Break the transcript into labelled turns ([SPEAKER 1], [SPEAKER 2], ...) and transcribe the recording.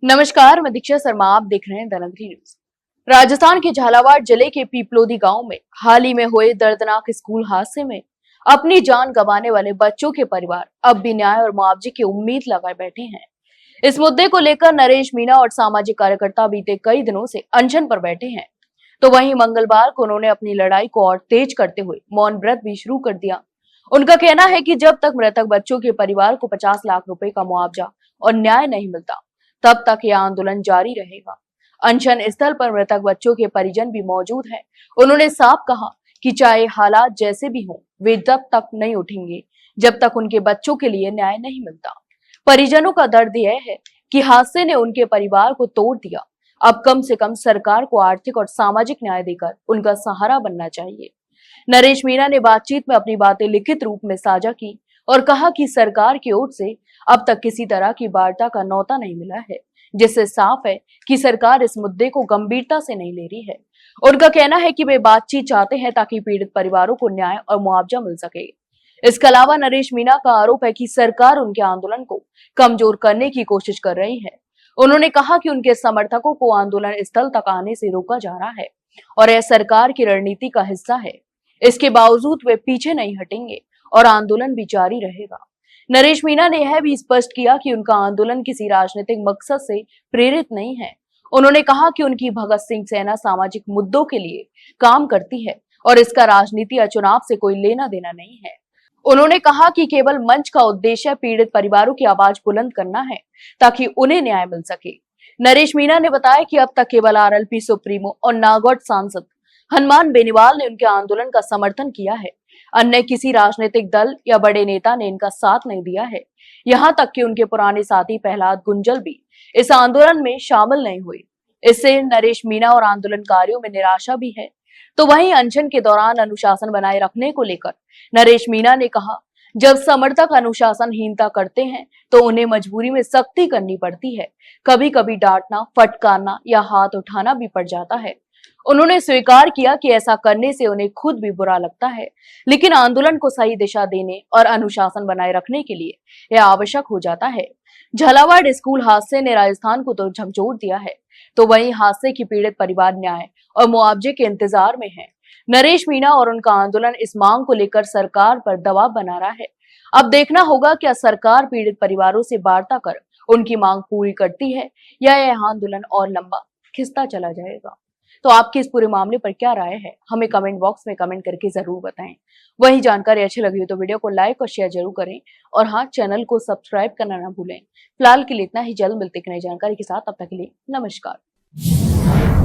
[SPEAKER 1] नमस्कार, मैं दीक्षा शर्मा। आप देख रहे हैं धनंतरी न्यूज। राजस्थान के झालावाड़ जिले के पीपलोदी गांव में हाल ही में हुए दर्दनाक स्कूल हादसे में अपनी जान गंवाने वाले बच्चों के परिवार अब भी न्याय और मुआवजे की उम्मीद लगाए बैठे हैं। इस मुद्दे को लेकर नरेश मीणा और सामाजिक कार्यकर्ता बीते कई दिनों से अनशन पर बैठे हैं। तो वहीं मंगलवार को उन्होंने अपनी लड़ाई को और तेज करते हुए मौन व्रत भी शुरू कर दिया। उनका कहना है कि जब तक मृतक बच्चों के परिवार को 50 लाख रुपए का मुआवजा और न्याय नहीं मिलता, तब तक यह आंदोलन जारी रहेगा। अनशन स्थल पर मृतक बच्चों के परिजन भी मौजूद हैं। उन्होंने साफ कहा कि चाहे हालात जैसे भी हों, वे जब तक नहीं उठेंगे जब तक उनके बच्चों के लिए न्याय नहीं मिलता। परिजनों का दर्द यह है कि हादसे ने उनके परिवार को तोड़ दिया। अब कम से कम सरकार को आर्थिक और सामाजिक न्याय देकर उनका सहारा बनना चाहिए। नरेश मीणा ने बातचीत में अपनी बातें लिखित रूप में साझा की और कहा कि सरकार की ओर से अब तक किसी तरह की वार्ता का न्योता नहीं मिला है, जिससे साफ है कि सरकार इस मुद्दे को गंभीरता से नहीं ले रही है। उनका कहना है कि वे बातचीत चाहते हैं ताकि पीड़ित परिवारों को न्याय और मुआवजा मिल सके। इसके अलावा नरेश मीणा का आरोप है कि सरकार उनके आंदोलन को कमजोर करने की कोशिश कर रही है। उन्होंने कहा कि उनके समर्थकों को आंदोलन स्थल तक आने से रोका जा रहा है और यह सरकार की रणनीति का हिस्सा है। इसके बावजूद वे पीछे नहीं हटेंगे और आंदोलन भी जारी रहेगा। नरेश मीणा ने यह भी स्पष्ट किया कि उनका आंदोलन किसी राजनीतिक मकसद से प्रेरित नहीं है। उन्होंने कहा कि उनकी भगत सिंह सेना सामाजिक मुद्दों के लिए काम करती है और इसका राजनीति या चुनाव से कोई लेना देना नहीं है। उन्होंने कहा कि केवल मंच का उद्देश्य पीड़ित परिवारों की आवाज बुलंद करना है ताकि उन्हें न्याय मिल सके। नरेश मीणा ने बताया कि अब तक केवल आरएलपी सुप्रीमो और नागौर सांसद हनुमान बेनीवाल ने उनके आंदोलन का समर्थन किया है। अन्य किसी राजनीतिक दल या बड़े नेता ने इनका साथ नहीं दिया है। यहाँ तक कि उनके पुराने साथी प्रहलाद गुंजल भी इस आंदोलन में शामिल नहीं हुए। इससे नरेश मीणा और आंदोलनकारियों में निराशा भी है। तो वहीं अनशन के दौरान अनुशासन बनाए रखने को लेकर नरेश मीणा ने कहा, जब समर्थक अनुशासनहीनता करते हैं तो उन्हें मजबूरी में सख्ती करनी पड़ती है। कभी कभी डांटना, फटकारना या हाथ उठाना भी पड़ जाता है। उन्होंने स्वीकार किया कि ऐसा करने से उन्हें खुद भी बुरा लगता है, लेकिन आंदोलन को सही दिशा देने और अनुशासन बनाए रखने के लिए यह आवश्यक हो जाता है। झालावाड़ स्कूल हादसे ने राजस्थान को तो झकझोर दिया है, तो वहीं हादसे की पीड़ित परिवार न्याय और मुआवजे के इंतजार में है। नरेश मीणा और उनका आंदोलन इस मांग को लेकर सरकार पर दबाव बना रहा है। अब देखना होगा क्या सरकार पीड़ित परिवारों से वार्ता कर उनकी मांग पूरी करती है या यह आंदोलन और लंबा खिंचता चला जाएगा। तो आपकी इस पूरे मामले पर क्या राय है, हमें कमेंट बॉक्स में कमेंट करके जरूर बताएं। वही जानकारी अच्छी लगी हो तो वीडियो को लाइक और शेयर जरूर करें और हाँ, चैनल को सब्सक्राइब करना ना भूलें। फिलहाल के लिए इतना ही, जल्द मिलते हैं नई जानकारी के साथ। तब तक के लिए नमस्कार।